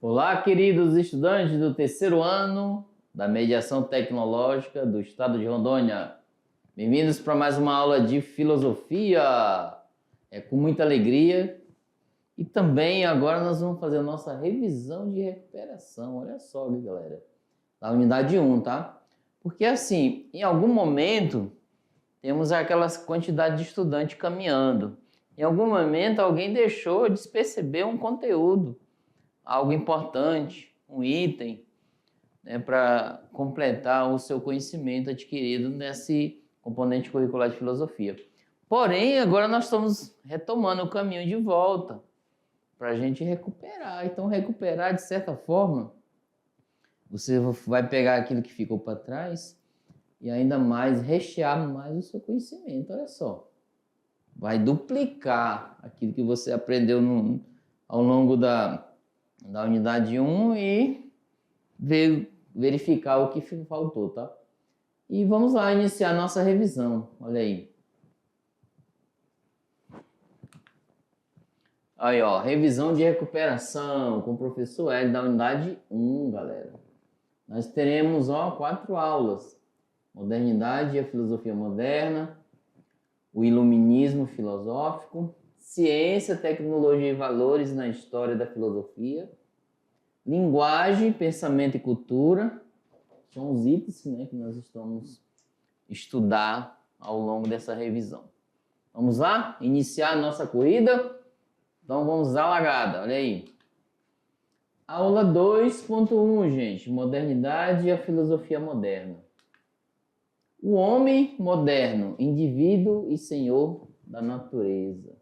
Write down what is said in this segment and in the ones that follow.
Olá, queridos estudantes do terceiro ano da Mediação Tecnológica do Estado de Rondônia. Bem-vindos para mais uma aula de filosofia. É com muita alegria. E também agora nós vamos fazer a nossa revisão de recuperação. Olha só, galera. Da unidade 1, tá? Porque assim, em algum momento, temos aquela quantidade de estudante caminhando. Em algum momento, alguém deixou de perceber um conteúdo, algo importante, um item, né, para completar o seu conhecimento adquirido nesse componente curricular de filosofia. Porém, agora nós estamos retomando o caminho de volta para a gente recuperar. Então, recuperar, de certa forma, você vai pegar aquilo que ficou para trás e ainda mais rechear mais o seu conhecimento. Olha só, vai duplicar aquilo que você aprendeu ao longo da unidade 1 e verificar o que faltou, tá? E vamos lá iniciar a nossa revisão. Olha aí. Aí, ó, revisão de recuperação com o professor Hélio da unidade 1, galera. Nós teremos, ó, 4 aulas. Modernidade e a filosofia moderna, o iluminismo filosófico, ciência, tecnologia e valores na história da filosofia, linguagem, pensamento e cultura. São os itens, né, que nós estamos estudar ao longo dessa revisão. Vamos lá? Iniciar a nossa corrida? Então vamos à largada, olha aí. Aula 2.1, gente. Modernidade e a filosofia moderna. O homem moderno, indivíduo e senhor da natureza.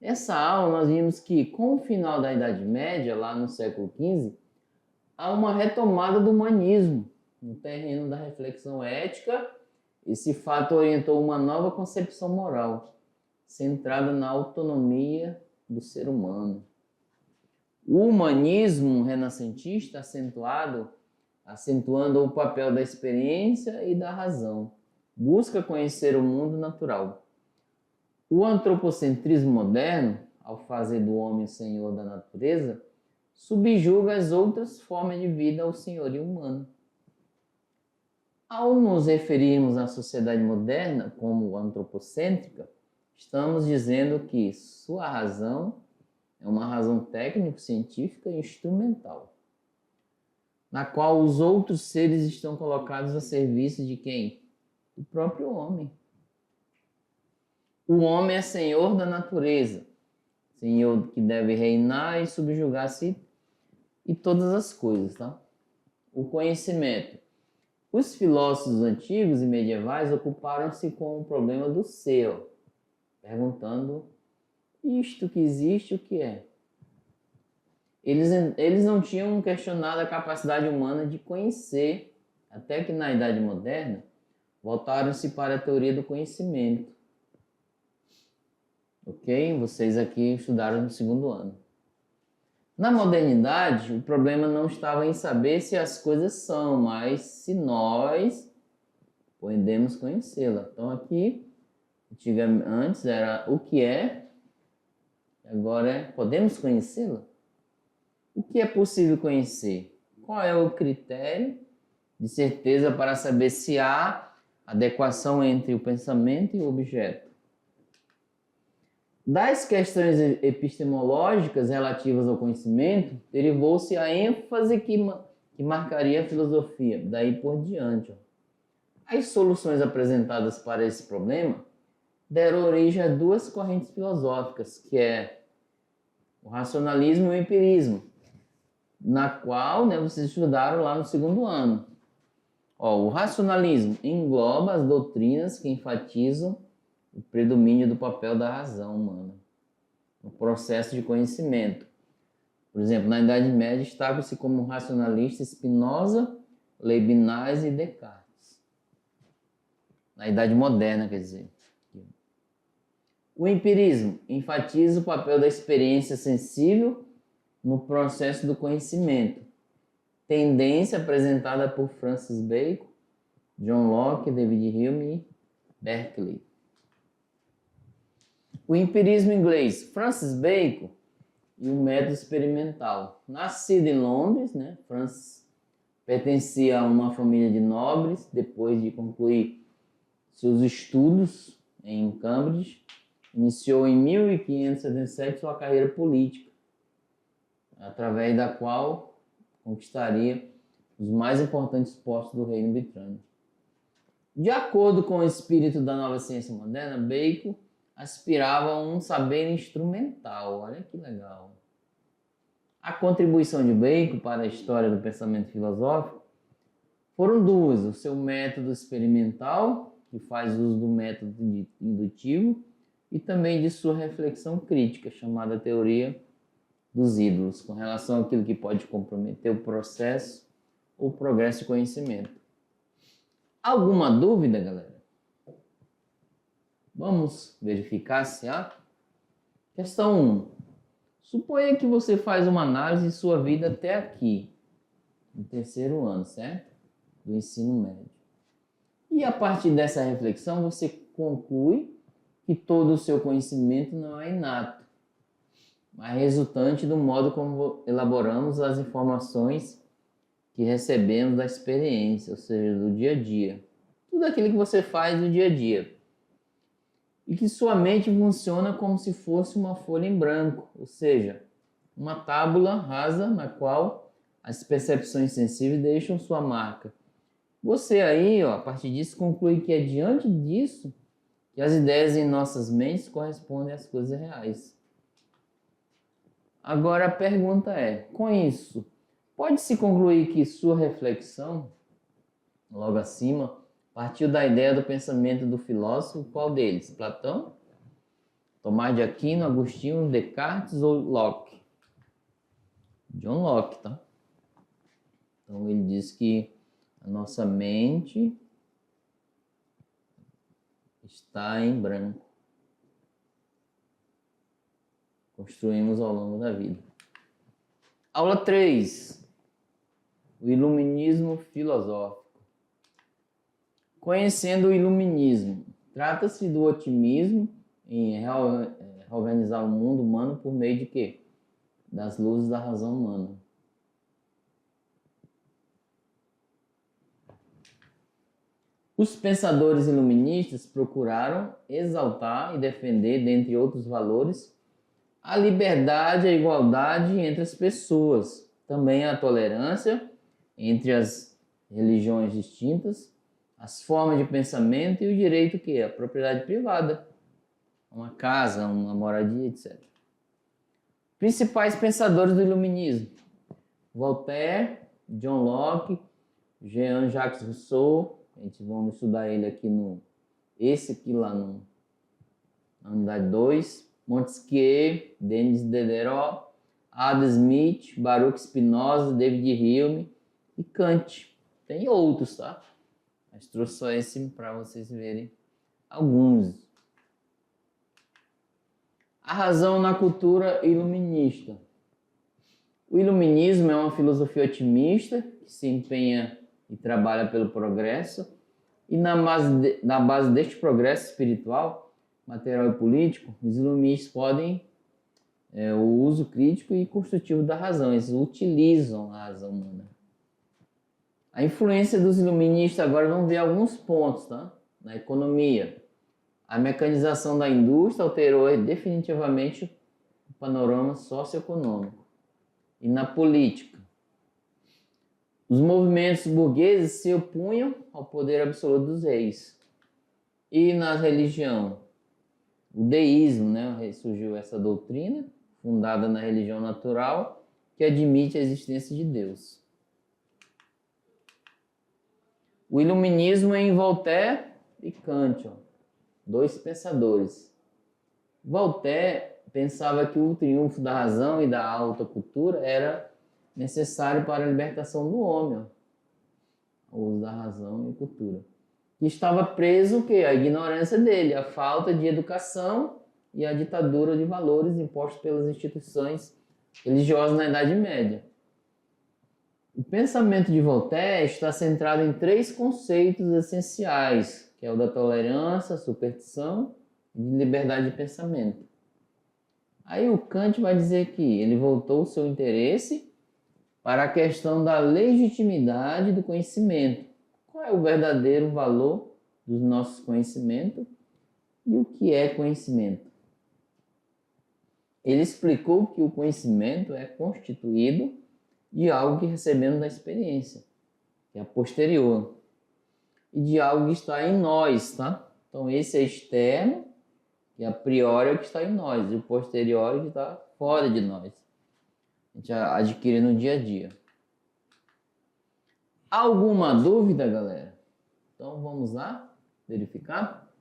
Nessa aula nós vimos que com o final da Idade Média, lá no século XV, há uma retomada do humanismo no terreno da reflexão ética. Esse fato orientou uma nova concepção moral, centrada na autonomia do ser humano. O humanismo renascentista acentuando o papel da experiência e da razão, busca conhecer o mundo natural. O antropocentrismo moderno, ao fazer do homem o senhor da natureza, subjuga as outras formas de vida ao senhorio humano. Ao nos referirmos à sociedade moderna como antropocêntrica, estamos dizendo que sua razão é uma razão técnico-científica e instrumental, na qual os outros seres estão colocados a serviço de quem? Do próprio homem. O homem é senhor da natureza, senhor que deve reinar e subjugar-se e todas as coisas, tá? O conhecimento. Os filósofos antigos e medievais ocuparam-se com o problema do ser, perguntando: isto que existe, o que é? Eles não tinham questionado a capacidade humana de conhecer, até que na Idade Moderna voltaram-se para a teoria do conhecimento. Ok? Vocês aqui estudaram no segundo ano. Na modernidade, o problema não estava em saber se as coisas são, mas se nós podemos conhecê-la. Então aqui, antes era o que é, agora é podemos conhecê-la? O que é possível conhecer? Qual é o critério de certeza para saber se há adequação entre o pensamento e o objeto? Das questões epistemológicas relativas ao conhecimento, derivou-se a ênfase que marcaria a filosofia, daí por diante. As soluções apresentadas para esse problema deram origem a 2 correntes filosóficas, que é o racionalismo e o empirismo, na qual, né, vocês estudaram lá no segundo ano. O racionalismo engloba as doutrinas que enfatizam o predomínio do papel da razão humana no processo de conhecimento. Por exemplo, na Idade Média destaca-se como racionalista Spinoza, Leibniz e Descartes. na Idade Moderna, quer dizer. O empirismo enfatiza o papel da experiência sensível no processo do conhecimento, tendência apresentada por Francis Bacon, John Locke, David Hume e Berkeley. O empirismo inglês, Francis Bacon e o método experimental. Nascido em Londres, Francis pertencia a uma família de nobres. Depois de concluir seus estudos em Cambridge, iniciou em 1577 sua carreira política, através da qual conquistaria os mais importantes postos do Reino Britânico. De acordo com o espírito da nova ciência moderna, Bacon aspirava a um saber instrumental. Olha que legal. A contribuição de Bacon para a história do pensamento filosófico foram duas: o seu método experimental, que faz uso do método indutivo, e também de sua reflexão crítica, chamada teoria dos ídolos, com relação àquilo que pode comprometer o processo ou progresso de conhecimento. Alguma dúvida, galera? Vamos verificar se há. Questão 1. Suponha que você faz uma análise de sua vida até aqui, no terceiro ano, certo? Do ensino médio. E a partir dessa reflexão, você conclui que todo o seu conhecimento não é inato, mas resultante do modo como elaboramos as informações que recebemos da experiência, ou seja, do dia a dia. Tudo aquilo que você faz no dia a dia. E que sua mente funciona como se fosse uma folha em branco, ou seja, uma tábula rasa na qual as percepções sensíveis deixam sua marca. Você aí, a partir disso, conclui que é diante disso que as ideias em nossas mentes correspondem às coisas reais. Agora a pergunta é, com isso, pode-se concluir que sua reflexão, logo acima, partiu da ideia do pensamento do filósofo, qual deles? Platão, Tomás de Aquino, Agostinho, Descartes ou Locke? John Locke, tá? Então ele diz que a nossa mente está em branco. Construímos ao longo da vida. Aula 3. O iluminismo filosófico. Conhecendo o iluminismo, trata-se do otimismo em reorganizar o mundo humano por meio de quê? Das luzes da razão humana. Os pensadores iluministas procuraram exaltar e defender, dentre outros valores, a liberdade e a igualdade entre as pessoas, também a tolerância entre as religiões distintas, as formas de pensamento e o direito que é a propriedade privada, uma casa, uma moradia, etc. Principais pensadores do iluminismo: Voltaire, John Locke, Jean-Jacques Rousseau. A gente vamos estudar ele aqui lá na unidade 2. Montesquieu, Denis Diderot, Adam Smith, Baruch Spinoza, David Hume e Kant. Tem outros, tá? Mas trouxe só esse para vocês verem alguns. A razão na cultura iluminista. O iluminismo é uma filosofia otimista que se empenha e trabalha pelo progresso, e na base deste progresso espiritual, material e político, os iluministas podem o uso crítico e construtivo da razão. Eles utilizam a razão humana. A influência dos iluministas, agora vamos ver alguns pontos, tá? Na economia. A mecanização da indústria alterou definitivamente o panorama socioeconômico. E na política, os movimentos burgueses se opunham ao poder absoluto dos reis. E na religião, o deísmo, surgiu essa doutrina, fundada na religião natural, que admite a existência de Deus. O iluminismo é em Voltaire e Kant, dois pensadores. Voltaire pensava que o triunfo da razão e da alta cultura era necessário para a libertação do homem, o uso da razão e cultura. que estava preso o quê? A ignorância dele, a falta de educação e a ditadura de valores impostos pelas instituições religiosas na Idade Média. O pensamento de Voltaire está centrado em 3 conceitos essenciais, que é o da tolerância, superstição e de liberdade de pensamento. Aí o Kant vai dizer que ele voltou o seu interesse para a questão da legitimidade do conhecimento. Qual é o verdadeiro valor dos nossos conhecimentos e o que é conhecimento? Ele explicou que o conhecimento é constituído de algo que recebemos da experiência, que é a posterior, e de algo que está em nós, tá? Então esse é externo, que a priori é o que está em nós, e o posterior é o que está fora de nós. A gente adquire no dia a dia. Alguma dúvida, galera? Então vamos lá verificar.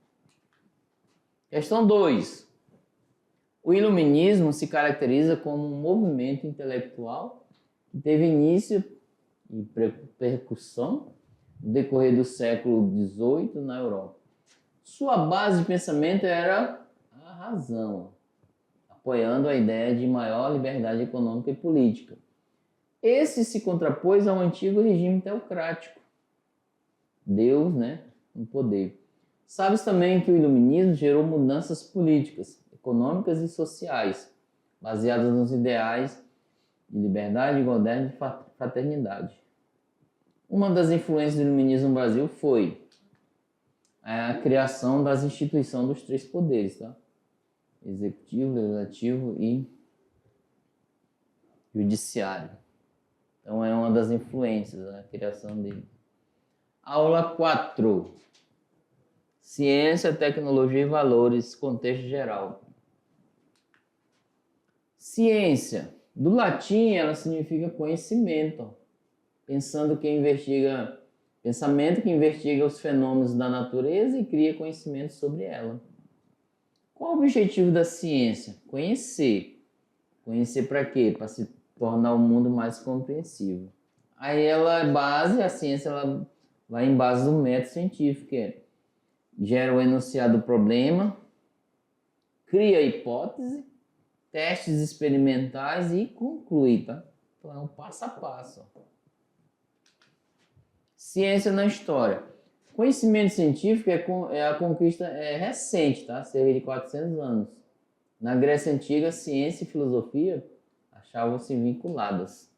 Questão 2. O iluminismo se caracteriza como um movimento intelectual que teve início e percussão no decorrer do século XVIII na Europa. Sua base de pensamento era a razão, apoiando a ideia de maior liberdade econômica e política. Esse se contrapôs ao antigo regime teocrático. Deus, no poder. Sabe-se também que o iluminismo gerou mudanças políticas, econômicas e sociais, baseadas nos ideais de liberdade, igualdade e fraternidade. Uma das influências do iluminismo no Brasil foi a criação das instituições dos 3 poderes, tá? Executivo, legislativo e judiciário. Então é uma das influências, a criação dele. Aula 4. Ciência, tecnologia e valores, contexto geral. Ciência. Do latim, ela significa conhecimento. Pensamento que investiga os fenômenos da natureza e cria conhecimento sobre ela. Qual o objetivo da ciência? Conhecer. Conhecer para quê? Para se tornar o mundo mais compreensível. Aí a ciência ela vai em base do método científico, que é gera o enunciado do problema, cria a hipótese, testes experimentais e conclui, tá? Então é um passo a passo. Ciência na história. Conhecimento científico é a conquista recente, tá? Cerca de 400 anos. Na Grécia Antiga, ciência e filosofia achavam-se vinculadas.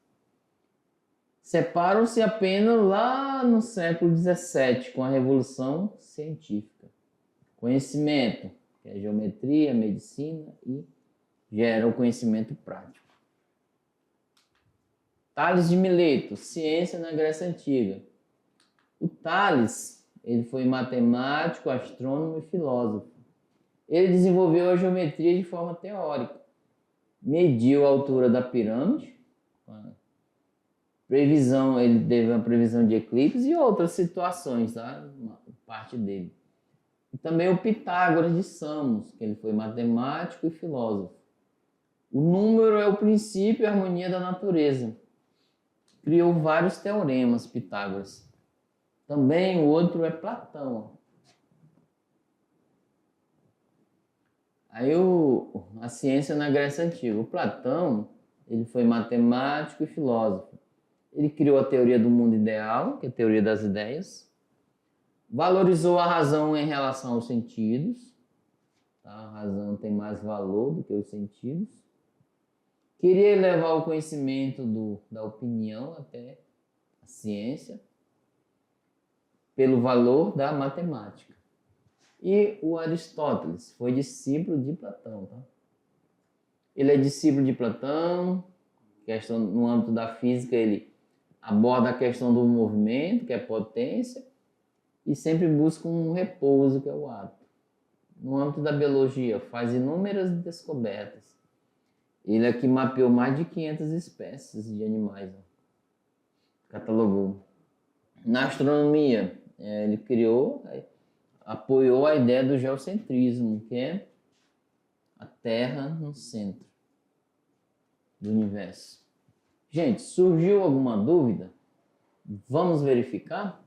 Separam-se apenas lá no século XVII, com a Revolução Científica. Conhecimento, que é geometria, medicina e gera o conhecimento prático. Tales de Mileto, ciência na Grécia Antiga. O Tales, ele foi matemático, astrônomo e filósofo. Ele desenvolveu a geometria de forma teórica. Mediu a altura da pirâmide. Ele teve uma previsão de eclipses e outras situações, tá? Parte dele. E também o Pitágoras de Samos, que ele foi matemático e filósofo. O número é o princípio e a harmonia da natureza. Criou vários teoremas, Pitágoras. Também o outro é Platão. Aí a ciência na Grécia Antiga. O Platão, ele foi matemático e filósofo. Ele criou a teoria do mundo ideal, que é a teoria das ideias. Valorizou a razão em relação aos sentidos. Tá? A razão tem mais valor do que os sentidos. Queria elevar o conhecimento da opinião até a ciência, pelo valor da matemática. E o Aristóteles foi discípulo de Platão. Tá? Ele é discípulo de Platão, no âmbito da física ele aborda a questão do movimento, que é potência, e sempre busca um repouso, que é o ato. No âmbito da biologia, faz inúmeras descobertas. Ele é que mapeou mais de 500 espécies de animais. Catalogou. Na astronomia, ele apoiou a ideia do geocentrismo, que é a Terra no centro do universo. Gente, surgiu alguma dúvida? Vamos verificar?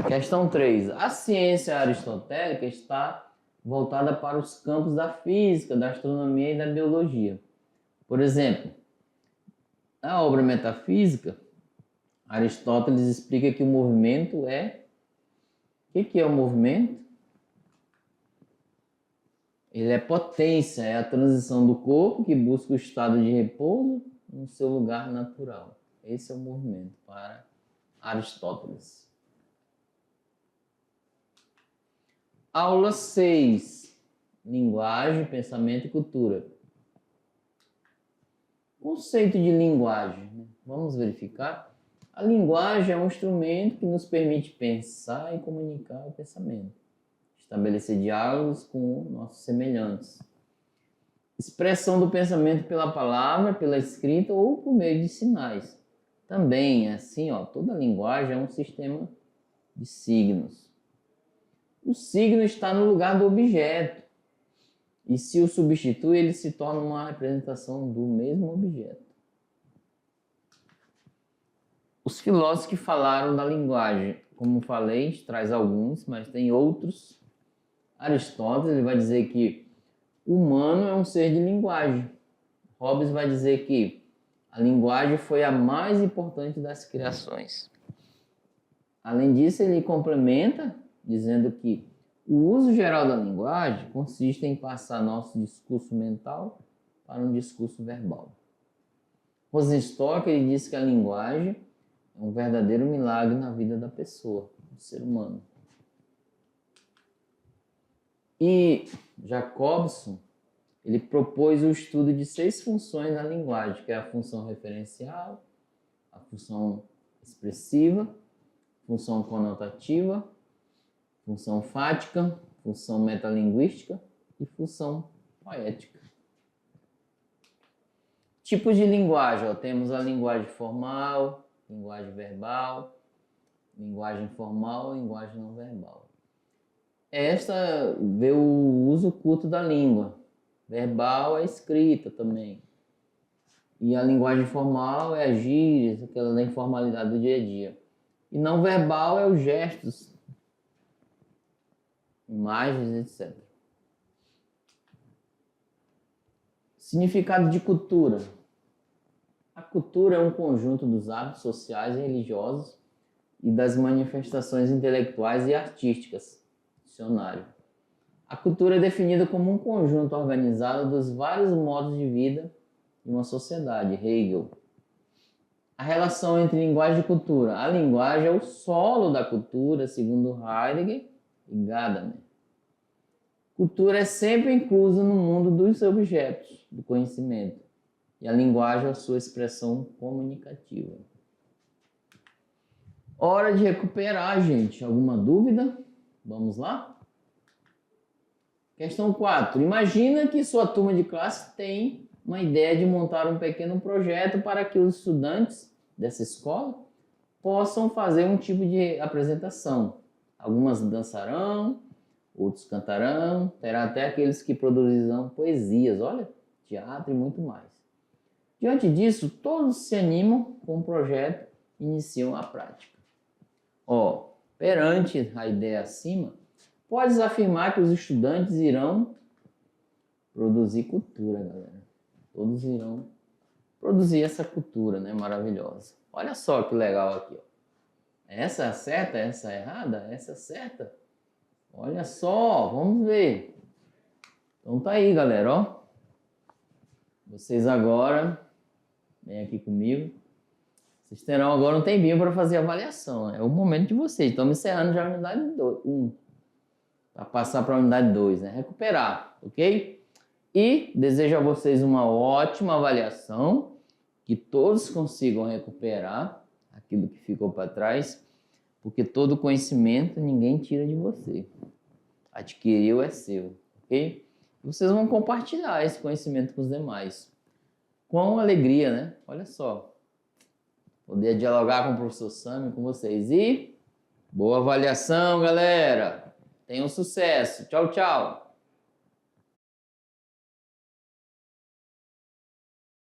Questão 3. A ciência aristotélica está voltada para os campos da física, da astronomia e da biologia. Por exemplo, na obra Metafísica, Aristóteles explica que o movimento é... O que é o movimento? Ele é potência, é a transição do corpo que busca o estado de repouso no seu lugar natural. Esse é o movimento para Aristóteles. Aula 6. Linguagem, pensamento e cultura. Conceito de linguagem. Vamos verificar. A linguagem é um instrumento que nos permite pensar e comunicar o pensamento, estabelecer diálogos com nossos semelhantes. Expressão do pensamento pela palavra, pela escrita ou por meio de sinais. Também, assim, toda linguagem é um sistema de signos. O signo está no lugar do objeto. E se o substitui, ele se torna uma representação do mesmo objeto. Os filósofos que falaram da linguagem, como falei, traz alguns, mas tem outros. Aristóteles ele vai dizer que o humano é um ser de linguagem. Hobbes vai dizer que a linguagem foi a mais importante das criações. Além disso, ele complementa dizendo que o uso geral da linguagem consiste em passar nosso discurso mental para um discurso verbal. Rosenstock ele diz que a linguagem é um verdadeiro milagre na vida da pessoa, do ser humano. E Jacobson ele propôs o estudo de 6 funções na linguagem, que é a função referencial, a função expressiva, função conotativa, função fática, função metalinguística e função poética. Tipos de linguagem, temos a linguagem formal, linguagem verbal, linguagem informal e linguagem não verbal. Esta vê o uso culto da língua. Verbal é escrita também. E a linguagem formal é a gíria, aquela da informalidade do dia a dia. E não verbal é os gestos, imagens, etc. Significado de cultura. A cultura é um conjunto dos hábitos sociais e religiosos e das manifestações intelectuais e artísticas. Dicionário. A cultura é definida como um conjunto organizado dos vários modos de vida de uma sociedade. Hegel. A relação entre linguagem e cultura. A linguagem é o solo da cultura, segundo Heidegger e Gadamer. Cultura é sempre inclusa no mundo dos objetos do conhecimento. E a linguagem é a sua expressão comunicativa. Hora de recuperar, gente. Alguma dúvida? Vamos lá? Questão 4. Imagina que sua turma de classe tem uma ideia de montar um pequeno projeto para que os estudantes dessa escola possam fazer um tipo de apresentação. Algumas dançarão, outros cantarão, terá até aqueles que produzirão poesias, olha, teatro e muito mais. Diante disso, todos se animam com o projeto e iniciam a prática. Perante a ideia acima, podes afirmar que os estudantes irão produzir cultura, galera. Todos irão produzir essa cultura, né? Maravilhosa. Olha só que legal aqui, ó. Essa é certa, essa é errada, essa é certa. Olha só, vamos ver. Então tá aí, galera, ó. Vocês agora, vem aqui comigo. Vocês terão agora um tempinho para fazer a avaliação. É o momento de vocês. Estamos encerrando já a unidade 1. Para passar para a unidade 2, né? Recuperar, ok? E desejo a vocês uma ótima avaliação, que todos consigam recuperar aquilo que ficou para trás, porque todo conhecimento ninguém tira de você. Adquiriu é seu, ok? E vocês vão compartilhar esse conhecimento com os demais. Com alegria, né? Olha só. Poder dialogar com o professor Sami, com vocês. E boa avaliação, galera! Tenham sucesso. Tchau, tchau!